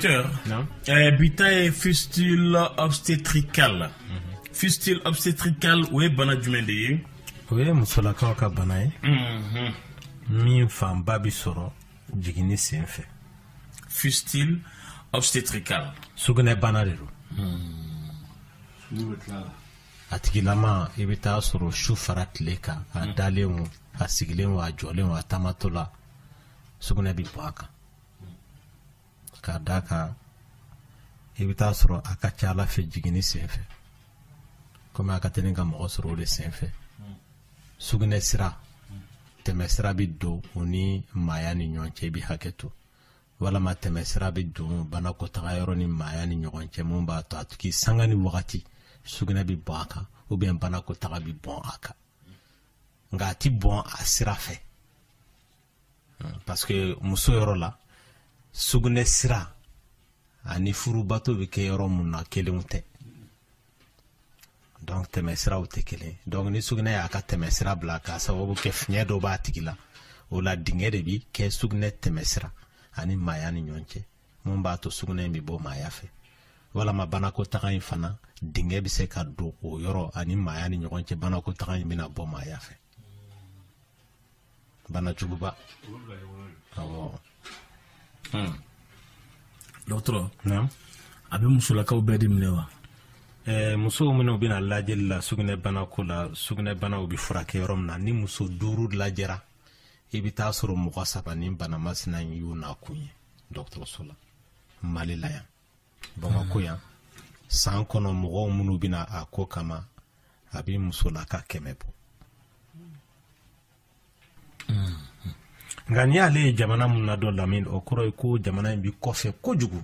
Non. Bita fistule obstétricale. Fistule obstétricale, oui, bana jumende. Oui, musola ka bana ye. Min fan babi soro jigini senfe. Fistule obstétricale. Sugunɛ bana de do. A tigilama i bɛ taa sɔrɔ su fara tile kan a dalen o a sigilen o a jɔlen o a taamatɔ la sugunɛ bɛ bɔ a kan k'a d'a kan i bɛ taa sɔrɔ a ka ca Ala fɛ jiginni senfɛ komi a ka teli ka mɔgɔ sɔrɔ o de senfɛ sugunɛ sira tɛmɛ sira bɛ don o ni maaya ni ɲɔgɔn cɛ i bɛ hakɛ to walama tɛmɛ sira bɛ don banakɔtaga yɔrɔ ni maaya ni ɲɔgɔn cɛ mun b'a to a tigi sanga ni wagati sugunɛ bɛ bɔn a kan ou bien banakɔtaga bɛ bɔn a kan nka a ti bɔn a sira fɛ parce que muso yɔrɔ la sugunɛ sira ani furubato bɛ kɛ yɔrɔ mun na kelenw tɛ donc tɛmɛ siraw tɛ kelen donc ni sugunɛ y'a ka tɛmɛ sira bila k'a sababu kɛ fiɲɛ dɔ b'a tigi la o la dingɛ de bi kɛ sugunɛ tɛmɛ sira ani maaya ni ɲɔgɔn cɛ mun b'a to sugunɛ in bɛ bɔ maaya fɛ walama banakɔtaga in fana dingɛ bɛ se ka don o yɔrɔ ani maaya ni ɲɔgɔn cɛ banakɔtaga in bɛna bɔ maaya fɛ bana juguba awɔ Docteur, non a bɛ musolakaw bɛɛ de minɛ wa? Musow minnu bɛna lajɛli la sugunɛ bana ko la sugunɛ banaw bɛ furakɛ yɔrɔ min na ni muso 5 lajɛra i bɛ taa sɔrɔ mɔgɔ 3 ni bana masina in y'u nakun ye dɔgɔtɔrɔso la Mali la yan Bamakɔ yan san kɔnɔ mɔgɔw minnu bɛna a ko kama a bɛ musolaka 100 bɔ nka n'i y'ale ye jamana mun na dɔ lamɛn o kɔrɔ ye ko jamana in bɛ kɔfɛ kojugu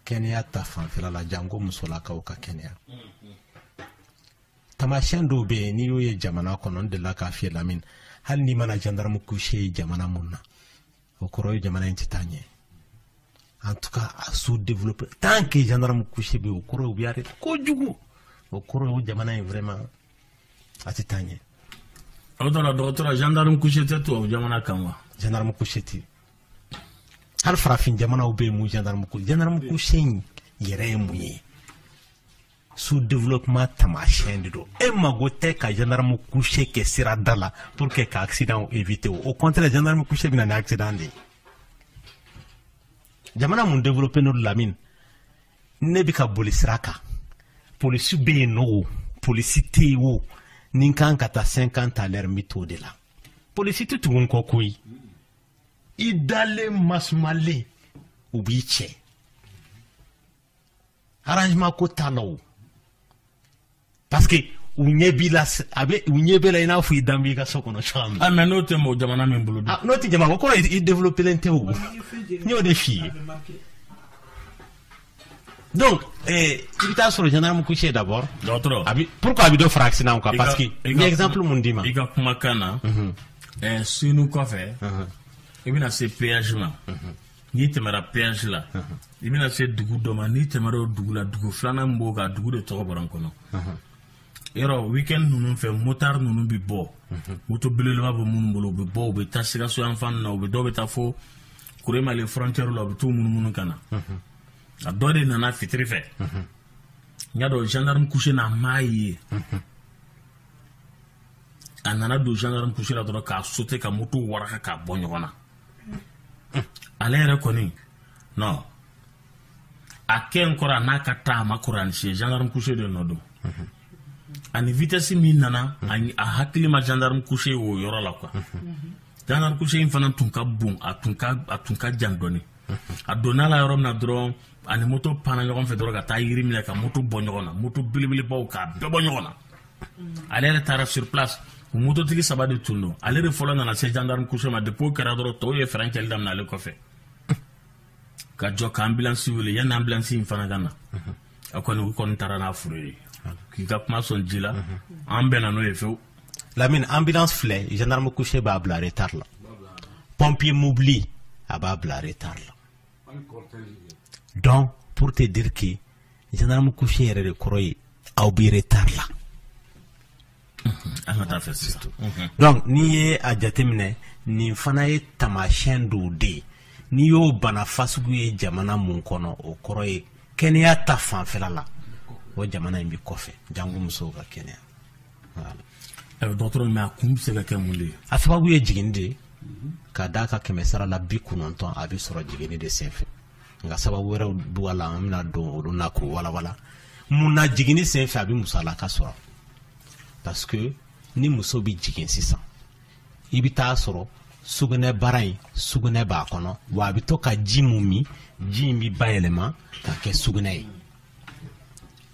kɛnɛya ta fanfɛla la janko musolakaw ka kɛnɛya tamasiyɛn dɔw bɛ yen n'i y'o ye jamana kɔnɔ n delila k'a f'i ye lamɛn hali n'i mana gendarme couché ye jamana mun na o kɔrɔ ye jamana in tɛ taa ɲɛ en tout cas a sous-développé tant que gendarme couché bɛ yen o kɔrɔ ye u bɛ arrêté kojugu o kɔrɔ ye o jamana in vraiment a tɛ taa ɲɛ. Docteur, gendarme couché tɛ tubabu jamana kan wa? Gendarme couché tɛ hali farafin jamanaw bɛ yen mun gendarme couché in yɛrɛ ye mun ye sous-développement tamasiyɛn de don e mago tɛ ka gendarme couché kɛ sirada la pour que ka accident éviter au contraire gendarme couché bɛ na ni accident de ye jamana mun développé n'o lamine ne bɛ ka boli sira kan polisi bɛ yen nɔ o polisi tɛ yen o ni kan ka taa 50 à l'heure n bɛ t'o de la polisi tɛ tugu n kɔ koyi i dalen masumalen u b'i cɛ arrangement ko t'a la o parce que u ɲɛ b'i la u ɲɛ bɛ la i n'a fɔ i dan b'i ka so kɔnɔ cogoya min na. Mais n'o tɛ mɔgɔ jamana min bolo dun. N'o tɛ jamana ko kɔrɔ i développé len tɛ o n y'o de f'i ye donc i bɛ taa sɔrɔ gendarme couché d'abord. Docteur, pourquoi a bɛ dɔ fara accident kan parce que n ye exemple mun d'i ma. I ka kumakan na sunu kɔfɛ i bɛna se péage ma n'i tɛmɛra péage la i bɛna se dugu dɔ ma n'i tɛmɛra o dugu la dugu filanan min b'o kan dugu de tɔgɔ bɔra n kɔnɔ yɔrɔ weekend ninnu fɛ motard ninnu bɛ bɔ moto belebeleba bɛ minnu bolo u bɛ bɔ u bɛ taa Sikaso yan fan na u bɛ dɔw bɛ taa fo Kuremale frontière la u bɛ t'u munumunu ka na a dɔ de nana fitiri fɛ n y'a dɔn gendarme couché n'a m'a ye a nana don gendarme couché la dɔrɔn k'a sauter ka moto waraka k'a bɔ ɲɔgɔn na ale yɛrɛ kɔni non a kɛ n kɔrɔ a n'a ka taa a ma kɔrɔanise gendarme couché de nɔ don ani vitesse min nana a hakili ma gendarme couché o yɔrɔ la quoi gendarme couché in fana tun ka bon a tun ka jan dɔɔni a donna la yɔrɔ min na dɔrɔn ani moto panna ɲɔgɔn fɛ dɔrɔn ka taa yiri minɛ ka moto bɔ ɲɔgɔn na moto belebelebaw k'a bɛɛ bɔ ɲɔgɔn na ale yɛrɛ taara sur place o mototigi 3 de tun don ale de fɔlɔ nana se gendarme couché ma depuis o kɛra dɔrɔn tɔw ye fɛrɛnkɛli daminɛ ale kɔfɛ ka jɔ ka ambulance wele yanni ambulance in fana ka na a kɔni u kɔni taara n'a furu ye k'i ka kuma sɔn ji la an bɛnna n'o ye fewu. Lamine ambulance filɛ gendarme couché b'a bila retard la pompier mobile a b'a bila retard la donc pour te dire que gendarme couché yɛrɛ de kɔrɔ ye aw bɛ retard la. Donc n'i ye a jateminɛ nin fana ye tamasiyɛn dɔw de ye n'i y'o bana fasugu ye jamana mun kɔnɔ o kɔrɔ ye kɛnɛya ta fanfɛla la o jamana in bi kɔfɛ jango musow ka kɛnɛya. Dɔgɔtɔrɔ mais a kun bɛ se ka kɛ mun de ye? A sababu ye jiginni de ye ka d'a ka 100 la 90 a bɛ sɔrɔ jiginni de senfɛ nka sababu wɛrɛw b'u la an bɛna don olu na k'o walawala. mun na jiginni senfɛ a bɛ musalaka sɔrɔ parce que ni muso bɛ jigin sisan i bɛ taa sɔrɔ sugunɛ bara in sugunɛ b'a kɔnɔ wa a bɛ to ka ji mun min ji in bɛ bayɛlɛma ka kɛ sugunɛ ye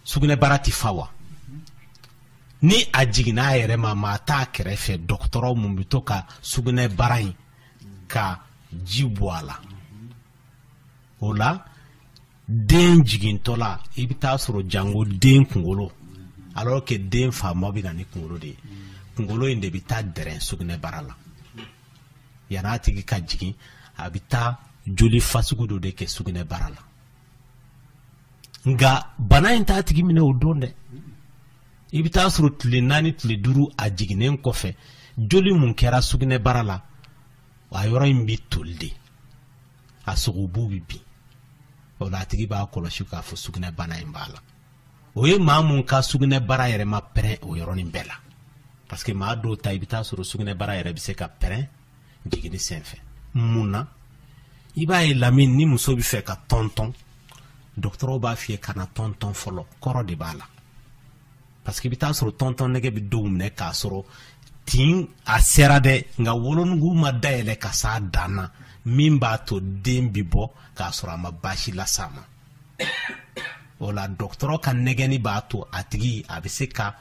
sugunɛ bara tɛ fa wa ni a jiginna a yɛrɛ ma maa t'a kɛrɛfɛ dɔgɔtɔrɔ mun bɛ to ka sugunɛ bara in ka ji bɔ a la o la den jigintɔ la i bɛ taa sɔrɔ jango den kunkolo alors que den faama bɛ na ni kunkolo de ye kunkolo in de bɛ taa dɛrɛn sugunɛ bara la yan'a tigi ka jigin a bɛ taa joli fasugu dɔ de kɛ sugunɛ bara la nka bana in t'a tigi minɛ o don dɛ i bɛ taa sɔrɔ tile 4 tile 5 a jiginnen kɔfɛ joli mun kɛra sugunɛ bara la a yɔrɔ in bɛ toli de a sogobu bɛ bin o la a tigi b'a kɔlɔsi k'a fɔ sugunɛ bana in b'a la o ye maa mun ka sugunɛ bara yɛrɛ ma pɛrɛn o yɔrɔnin bɛɛ la parce que maa dɔw ta i bɛ taa sɔrɔ sugunɛ bara yɛrɛ bɛ se ka pɛrɛn jiginni senfɛ mun na i b'a ye Lamini ni muso bɛ fɛ ka tɔntɔn dɔgɔtɔrɔw b'a f'i ye ka na tɔntɔn fɔlɔ kɔrɔ de b'a la parce que i bɛ taa sɔrɔ tɔntɔn nɛgɛ bɛ dɔw minɛ k'a sɔrɔ tin a sera dɛ nka wolonugu ma dayɛlɛ ka s'a dan na min b'a to den bɛ bɔ k'a sɔrɔ a ma baasi las'a ma o la dɔgɔtɔrɔ ka nɛgɛnni b'a to a tigi a bɛ se ka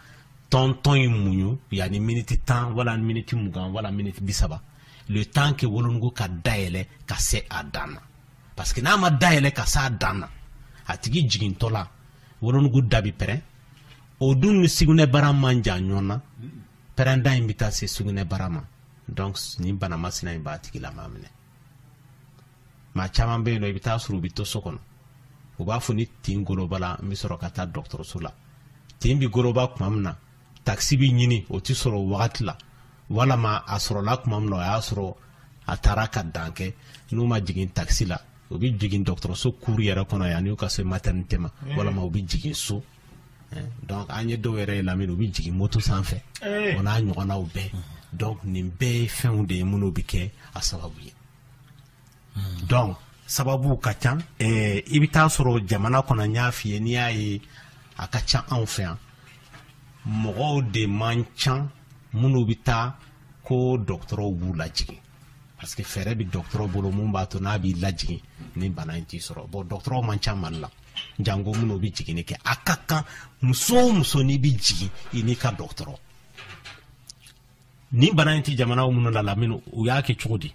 tɔntɔn in muɲu yanni miniti 10 wala miniti 20 wala miniti 30 le temps que wolonugu ka dayɛlɛ ka se a dan na parce que n'a ma dayɛlɛ ka se a dan na a tigi jigintɔ la wolonugu da bɛ pɛrɛn o dun ni sugunɛ bara man jan ɲɔgɔn na pɛrɛnda in bɛ taa se sugunɛ bara ma donc nin bana masina in b'a tigi la maa minɛ maa caman bɛ yen nɔ i bɛ taa sɔrɔ u bɛ to so kɔnɔ u b'a fɔ ni tin goloba la n bɛ sɔrɔ ka taa dɔgɔtɔrɔso la tin bɛ goloba tuma min na taxi bɛ ɲini o tɛ sɔrɔ o wagati la walama a sɔrɔla tuma min na o y'a sɔrɔ a taara ka dan kɛ n'u ma jigin taxi la u bɛ jigin dɔgɔtɔrɔso kuru yɛrɛ kɔnɔ yan n'u ka se maternité ma walama u bɛ jigin so donc an ye dɔw yɛrɛ ye Lamini u bɛ jigin moto sanfɛ o n'a ɲɔgɔnnaw bɛɛ donc nin bɛɛ ye fɛnw de ye minnu bɛ kɛ a sababu ye donc sababu ka ca i bɛ taa sɔrɔ jamana kɔnɔ n y'a f'i ye n'i y'a ye a ka ca anw fɛ yan mɔgɔw de man ca minnu bɛ taa ko dɔgɔtɔrɔw b'u lajigin parce que fɛɛrɛ bɛ dɔgɔtɔrɔ bolo mun b'a to n'a b'i lajigin ni bana in t'i sɔrɔ bon dɔgɔtɔrɔw man ca Mali la jango minnu bɛ jiginni kɛ a ka kan muso o muso n'i bɛ jigin i n'i ka dɔgɔtɔrɔ ni bana in tɛ jamana minnu la Lamini u y'a kɛ cogo di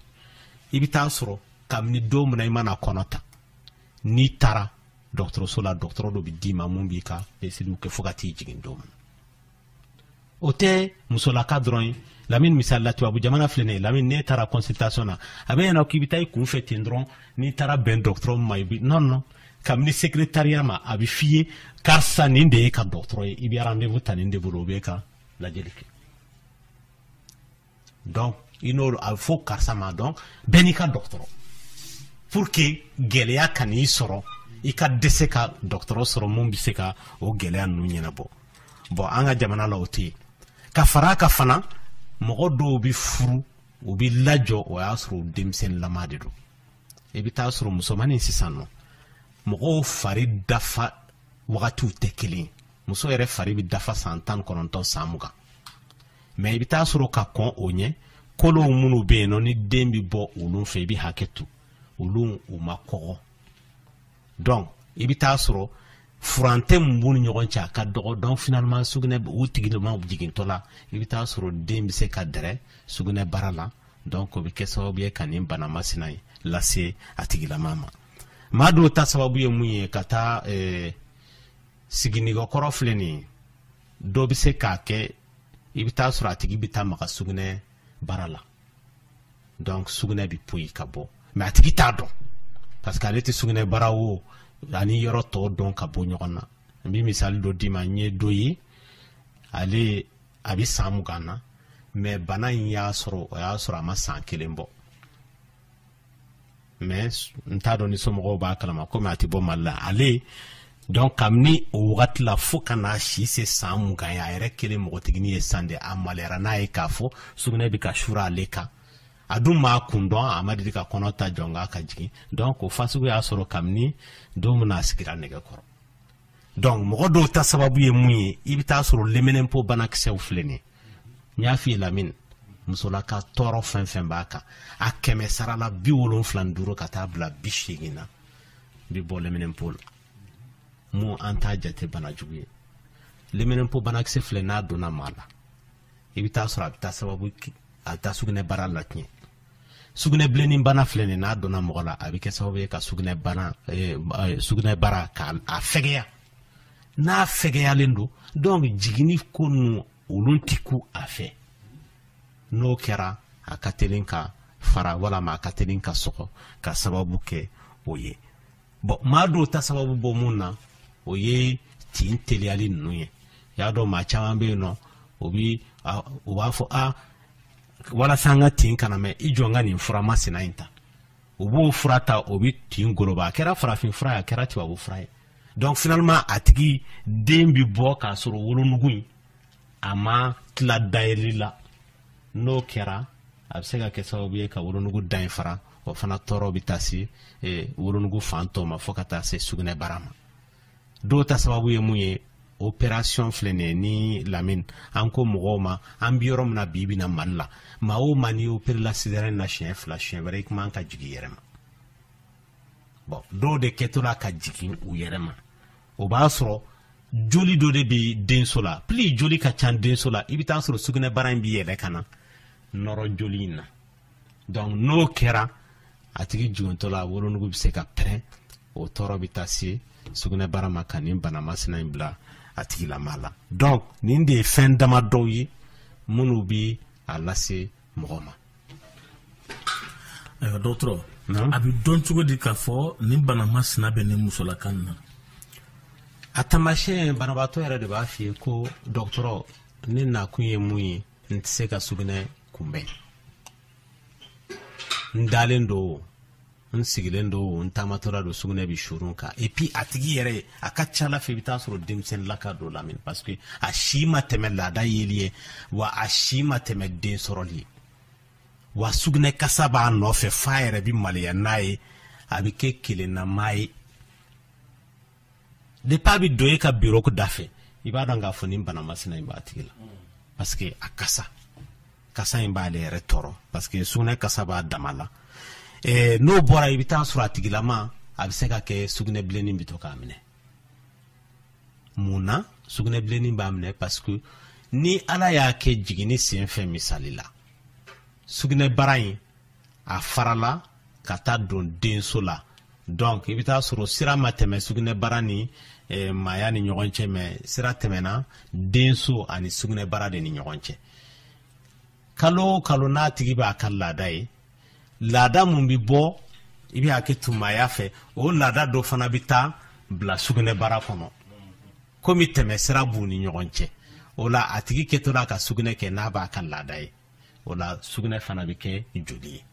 i bɛ taa sɔrɔ kabini don min na i mana kɔnɔ ta n'i taara dɔgɔtɔrɔso la dɔgɔtɔrɔ dɔ bɛ d'i ma mun b'i ka peseliw kɛ fo ka t'i jigin don min o tɛ musolaka dɔrɔn ye Lamini misali la tubabu jamana filɛ nin ye Lamini n'e taara consultation na a bɛ ɲɛna k'i bɛ taa i kunfɛ ten dɔrɔn n'i taara bɛn dɔgɔtɔrɔ ma i bɛ non kabini secrétariat ma a bɛ f'i ye karisa nin de ye ka dɔgɔtɔrɔ ye i bɛ rendez-vous ta nin de bolo o bɛ ka lajɛli kɛ donc i n'o a bɛ fɔ karisa ma donc bɛɛ n'i ka dɔgɔtɔrɔ pour que gɛlɛya ka n'i sɔrɔ i ka dɛsɛ ka dɔgɔtɔrɔ sɔrɔ mun bɛ se ka o gɛlɛya ninnu ɲɛnabɔ bon an ka jamana la o tɛ yen ka fara a kan fana mɔgɔ dɔw bɛ furu u bɛ lajɔ o y'a sɔrɔ denmisɛnninlama de don i bɛ taa sɔrɔ musomanin sisan nɔ mɔgɔw fari dafa wagatiw tɛ kelen ye muso yɛrɛ fari bɛ dafa san 19 san 20 mais i bɛ taa sɔrɔ ka kɔn o ɲɛ kolow minnu bɛ yen nɔ ni den bɛ bɔ olu fɛ i bɛ hakɛ to olu u ma kɔgɔ donc i bɛ taa sɔrɔ furancɛ min b'u ni ɲɔgɔn cɛ a ka dɔgɔ donc finalement sugunɛ u tigilama jigintɔ la i bɛ taa sɔrɔ den bɛ se ka dɛrɛ sugunɛ bara la donc o bɛ kɛ sababu ye ka nin bana masina ye lase a tigilama ma maa dɔw ta sababu ye mun ye ka taa siginɛgɛkɔrɔ filɛ nin ye dɔ bɛ se k'a kɛ i bɛ taa sɔrɔ a tigi bɛ taa maga sugunɛ bara la donc sugunɛ bɛ poyi ka bɔ mais a tigi t'a dɔn parce que ale tɛ sugunɛ bara wo ani yɔrɔ tɔw dɔn ka bɔ ɲɔgɔn na n bɛ misali dɔ d'i ma n ye dɔ ye ale a bɛ san 20 na mais bana in y'a sɔrɔ o y'a sɔrɔ a ma san 1 bɔ mais n t'a dɔn ni somɔgɔw b'a kalama komi a tɛ bɔ Mali la ale donc kabini o wagati la fo ka n'a si se san 20 ye a yɛrɛ kelen mɔgɔtigini ye san de a maliyara n'a ye k'a fɔ sugunɛ bɛ ka sura ale kan a dun m'a kun dɔn a ma deli ka kɔnɔ ta jɔ nka ka jigin donc o fasugu y'a sɔrɔ kabini don min a sigira nɛgɛkɔrɔ donc mɔgɔ dɔw ta sababu ye mun ye i bɛ taa sɔrɔ leminɛnpo banakisɛw filɛ nin ye n y'a f'i ye Lamini musolaka tɔɔrɔ fɛn fɛn b'a kan a 100 sarala 75 ka taa bila 80 na bi bɔ leminɛnpo la mun an t'a jate bana jugu ye leminɛnpo banakisɛ filɛ n'a donna maa la i bɛ taa sɔrɔ a bɛ taa sababu a bɛ taa sugunɛ bara la tiɲɛ sugunɛ bilenni bana filɛ nin n'a donna mɔgɔ la a bɛ kɛ sababu ye ka sugunɛ bara k'a fɛgɛya n'a fɛgɛyalen don donc jiginni ko ninnu olu tɛ ku a fɛ n'o kɛra a ka teli ka fara walama a ka teli ka sɔgɔ ka sababu kɛ o ye bon maa dɔw ta sababu bɔ mun na o ye tin teliyali ninnu ye y'a dɔn maa caman bɛ yen nɔ o b'a fɔ walasa an ka tin kana mɛn i jɔ n ka nin fura masina in ta o b'o fura ta o bɛ tin goloba a kɛra farafin fura ye a kɛra tubabu fura ye donc finalement a tigi den bɛ bɔ k'a sɔrɔ wolonugu in a ma tila dayɛlɛli la n'o kɛra a bɛ se ka kɛ sababu ye ka wolonugu da in fara o fana tɔɔrɔ bɛ taa se wolonugu fan tɔw ma fo ka taa se sugunɛ bara ma dɔw ta sababu ye mun ye opération filɛ nin ye ni Lamini an ko mɔgɔw ma an bɛ yɔrɔ min na bi na Mali la maa o maa n'i opéré la césarienne na siɲɛ 2 siɲɛ wɛrɛ i kuma ka jigin i yɛrɛ ma bon dɔw de kɛtɔla ka jigin u yɛrɛ ma o b'a sɔrɔ joli dɔ de bɛ denso la plus joli ka ca denso la i bɛ taa sɔrɔ sugunɛ bara in bɛ yɛlɛ ka na nɔrɔ joli in na donc n'o kɛra a tigi jigintɔ la wolonugu bɛ se ka pɛrɛn o tɔɔrɔ bɛ taa se sugunɛ bara ma ka nin bana masina in bila a tigilama la donc nin de ye fɛn dama dɔw ye minnu bɛ a lase mɔgɔ ma. ayiwa dɔgɔtɔrɔ a bɛ dɔn cogo di k'a fɔ nin bana masina bɛ nin musolakan na. a taamasiyɛn banabaatɔ yɛrɛ de b'a f'i ye ko dɔgɔtɔrɔ ne nakun ye mun ye n tɛ se ka sugunɛ kunbɛn n dalen don n sigilen don n taamatɔla don sugunɛ bɛ surun kan et puis a tigi yɛrɛ a ka ca Ala fɛ i bɛ taa sɔrɔ denmisɛnnilaka dɔ Lamini parce que a si ma tɛmɛ laada yeli ye wa a si ma tɛmɛ den sɔrɔli ye wa sugunɛ kasa b'a nɔfɛ f'a yɛrɛ bɛ maloya n'a ye a bɛ kɛ kelennama ye depuis a bɛ don e ka bureau da fɛ i b'a dɔn k'a fɔ nin bana masina in b'a tigi la parce que a kasa in b'ale yɛrɛ tɔɔrɔ parce que sugunɛ kasa b'a dama la n'o bɔra i bɛ taa sɔrɔ a tigilama a bɛ se ka kɛ sugunɛ bilenni bɛ to k'a minɛ mun na sugunɛ bilenni b'a minɛ parce que ni Ala y'a kɛ jiginni senfɛ misali la sugunɛ bara in a farala ka taa don denso la donc i bɛ taa sɔrɔ sira ma tɛmɛ sugunɛ bara ni maaya ni ɲɔgɔn cɛ mais sira tɛmɛna denso ani sugunɛ bara de ni ɲɔgɔn cɛ kalo o kalo n'a tigi b'a ka laada ye laada mun bɛ bɔ i bɛ hakɛ to maaya fɛ o laada dɔ fana bɛ taa bila sugunɛ bara kɔnɔ komi tɛmɛ sira b'u ni ɲɔgɔn cɛ o la a tigi kɛtɔla ka sugunɛ kɛ n'a b'a ka laada ye o la sugunɛ fana bɛ kɛ joli ye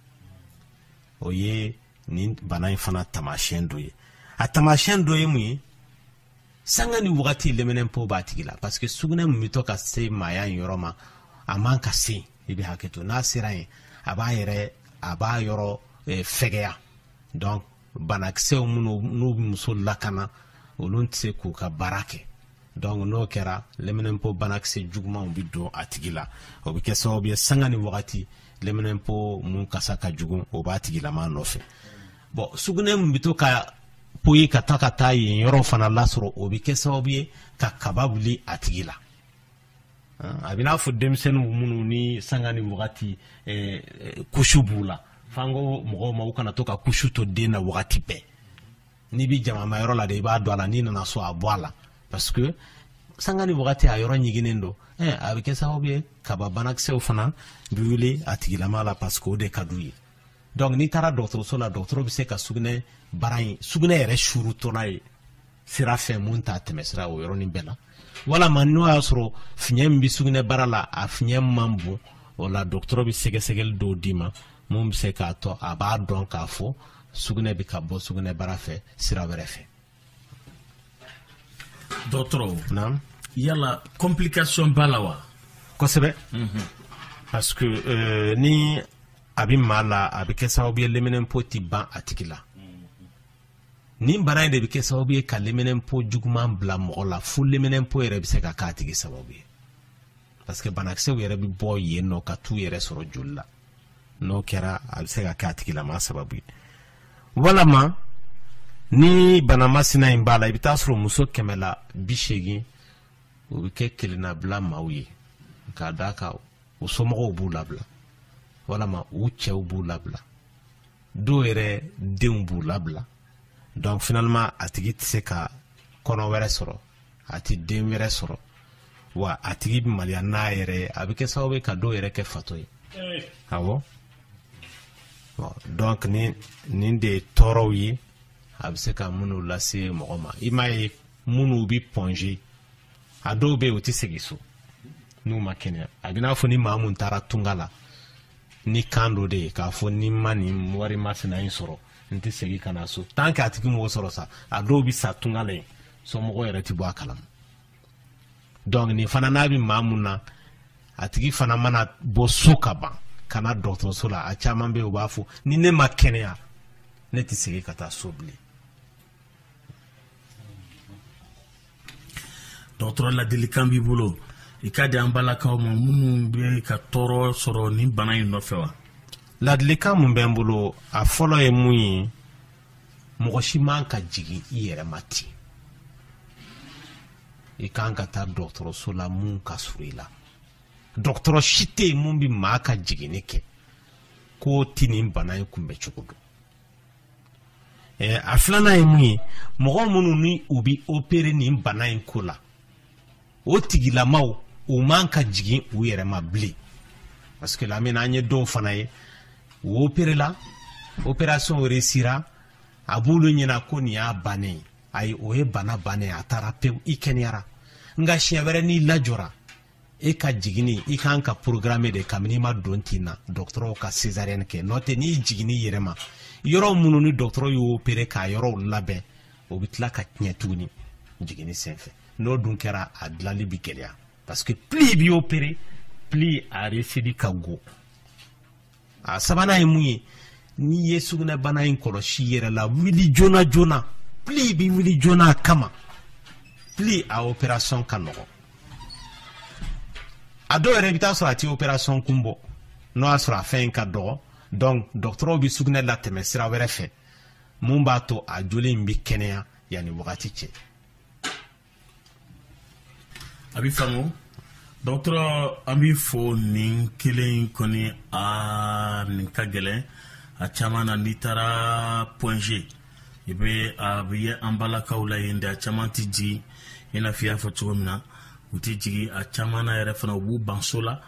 o ye nin bana in fana taamasiyɛn dɔ ye a taamasiyɛn dɔ ye mun ye sanga ni wagati leminɛnpo b'a tigi la parce que sugunɛ min bɛ to ka se maaya in yɔrɔ ma a man ka se i bɛ hakɛ to n'a sera yen a b'a yɔrɔ fɛgɛya donc banakisɛw minnu n'u bɛ muso lakana olu tɛ se k'u ka baara kɛ donc n'o kɛra leminɛnpo banakisɛ jugumanw bɛ don a tigi la o bɛ kɛ sababu ye sanga ni wagati leminɛnpo mun kasa ka jugu o b'a tigilama nɔfɛ bon sugunɛ min bɛ to ka poyi ka taa yen yɔrɔ fana lasɔrɔ o bɛ kɛ sababu ye ka kaba wuli a tigi la a bɛ n'a fɔ denmisɛnninw minnu ni sanga ni wagati kusu b'u la f'an ko mɔgɔw ma u kana to ka kusu to den na wagati bɛɛ n'i bɛ jamama yɔrɔ la de i b'a dɔn a la n'i nana so a bɔ a la parce que sanga ni wagati a yɔrɔ ɲiginnen don a bɛ kɛ sababu ye kaba banakisɛw fana bɛ wuli a tigilama la parce que o de ka d'u ye donc n'i taara dɔgɔtɔrɔso la dɔgɔtɔrɔ bɛ se ka sugunɛ bara in sugunɛ yɛrɛ surutɔla ye sira fɛ mun t'a tɛmɛ sira o yɔrɔnin bɛɛ la walama n'o y'a sɔrɔ fiɲɛ min bɛ sugunɛ bara la a fiɲɛ man bon o la dɔgɔtɔrɔ bɛ sɛgɛsɛgɛli dɔw d'i ma mun bɛ se k'a to a b'a dɔn k'a fɔ sugunɛ bɛ ka bɔ sugunɛ bara fɛ sira wɛrɛ fɛ. Dɔgɔtɔrɔ, naam, yala complication b'a la wa? kosɛbɛ. parce que ni a bɛ maa la a bɛ kɛ sababu ye liminɛnpo tɛ ban a tigi la. nin bana in de bɛ kɛ sababu ye ka liminɛnpo juguman bila mɔgɔ la fo liminɛnpo yɛrɛ bɛ se ka k'a tigi sababu ye. parce que banakisɛw yɛrɛ bɛ bɔ yen nɔ ka t'u yɛrɛ sɔrɔ joli la. n'o kɛra a bɛ se ka k'a tigi lama sababu ye. walama ni bana masina in b'a la i bɛ taa sɔrɔ muso 180 o bɛ kɛ kelennabila maaw ye k'a d'a kan u somɔgɔw b'u labila walama u cɛw b'u labila dɔw yɛrɛ denw b'u labila. donc finalement a tigi tɛ se ka kɔnɔ wɛrɛ sɔrɔ a tɛ den wɛrɛ sɔrɔ wa a tigi bɛ maloya n'a yɛrɛ ye a bɛ kɛ sababu ye ka dɔw yɛrɛ kɛ fatɔ ye. awɔ. bon donc nin de ye tɔɔrɔw ye a bɛ se ka minnu lase mɔgɔ ma. i m'a ye minnu bɛ pɔnze a dɔw bɛ yen u tɛ segin so n'u ma kɛnɛya. a bɛ n'a fɔ ni maa mun taara tunga la ni kan dɔ de ye k'a fɔ ni ma nin wari masina in sɔrɔ n tɛ segin ka na so tant que a tigi m'o sɔrɔ sa a dɔw bɛ sa tunga la yen somɔgɔw yɛrɛ tɛ bɔ a kalama. donc nin fana n'a bɛ maa mun na a tigi fana mana bɔ so ka ban ka na dɔgɔtɔrɔso la a caman bɛ yen u b'a fɔ ni ne ma kɛnɛya ne tɛ segin ka taa so bilen. dɔgɔtɔrɔ ladilikan b'i bolo i ka di an balakaw ma minnu bɛ ka tɔɔrɔ sɔrɔ nin bana in nɔfɛ wa? ladilikan mun bɛ n bolo a fɔlɔ ye mun ye mɔgɔ si man ka jigin i yɛrɛ ma ten. i kan ka taa dɔgɔtɔrɔso la mun ka surun i la. dɔgɔtɔrɔ si tɛ yen mun bɛ maa ka jiginni kɛ k'o tɛ nin bana in kunbɛ cogo dɔn. a filanan ye mun ye mɔgɔ minnu ni u bɛ opérer nin bana in ko la o tigilamaw u man ka jigin u yɛrɛ ma bilen. parce que lamina an ye dɔw fana ye u opérer la opération réussira a b'olu ɲɛna ko nin y'a bannen ye ayi o ye bana bannen a taara pewu i kɛnɛyara nka siɲɛ wɛrɛ n'i lajɔra e ka jiginni i kan ka programme de kabini i ma don tin na dɔgɔtɔrɔw ka césarienne kɛ n'o tɛ n'i jiginni i yɛrɛ ma yɔrɔ minnu ni dɔgɔtɔrɔ y'o opérer k'a yɔrɔw labɛn o bɛ tila ka tiɲɛ tuguni jiginni senfɛ n'o dun kɛra a dilanli bɛ gɛlɛya parce que plus i b'i opérer plus a récidi ka go. a sabanan ye mun ye n'i ye sugunɛbana in kɔlɔsi i yɛrɛ la wuli joona joona plus i bɛ wuli joona a kama plus a opération ka nɔgɔ. a dɔw yɛrɛ i bɛ taa sɔrɔ a tɛ opération kun bɔ n'o y'a sɔrɔ a fɛn in ka dɔgɔ donc dɔgɔtɔrɔw bɛ sugunɛ latɛmɛ sira wɛrɛ fɛ mun b'a to a joli in bɛ kɛnɛya yanni wagati cɛ. a bɛ faamu dɔgɔtɔrɔ an bɛ fɔ nin kelen kɔni nin ka gɛlɛn a caman na n'i taara pɔnze i bɛ a bɛ ye an balakaw la yen de a caman tɛ jigin i n'a fɔ i y'a fɔ cogo min na u tɛ jigin a caman na yɛrɛ fana u b'u ban so la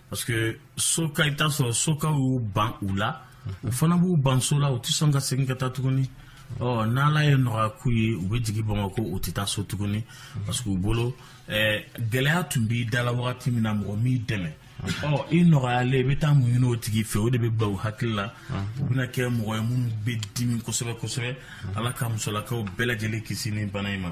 parce que soka i t'a sɔrɔ sokaw y'u ban u la u fana b'u ban so la u tɛ sɔn ka segin ka taa tuguni. n'ala ye nɔgɔya k'u ye u bɛ jigin Bamakɔ u tɛ taa so tuguni parce que u bolo gɛlɛya tun b'i da la wagati min na mɔgɔ m'i dɛmɛ i nɔgɔyalen i bɛ taa mun ɲini o tigi fɛ o de bɛ bila u hakili la u bɛna kɛ mɔgɔ ye minnu bɛ dimi kosɛbɛ kosɛbɛ ala ka musolakaw bɛɛ lajɛlen kisi ni bana in ma.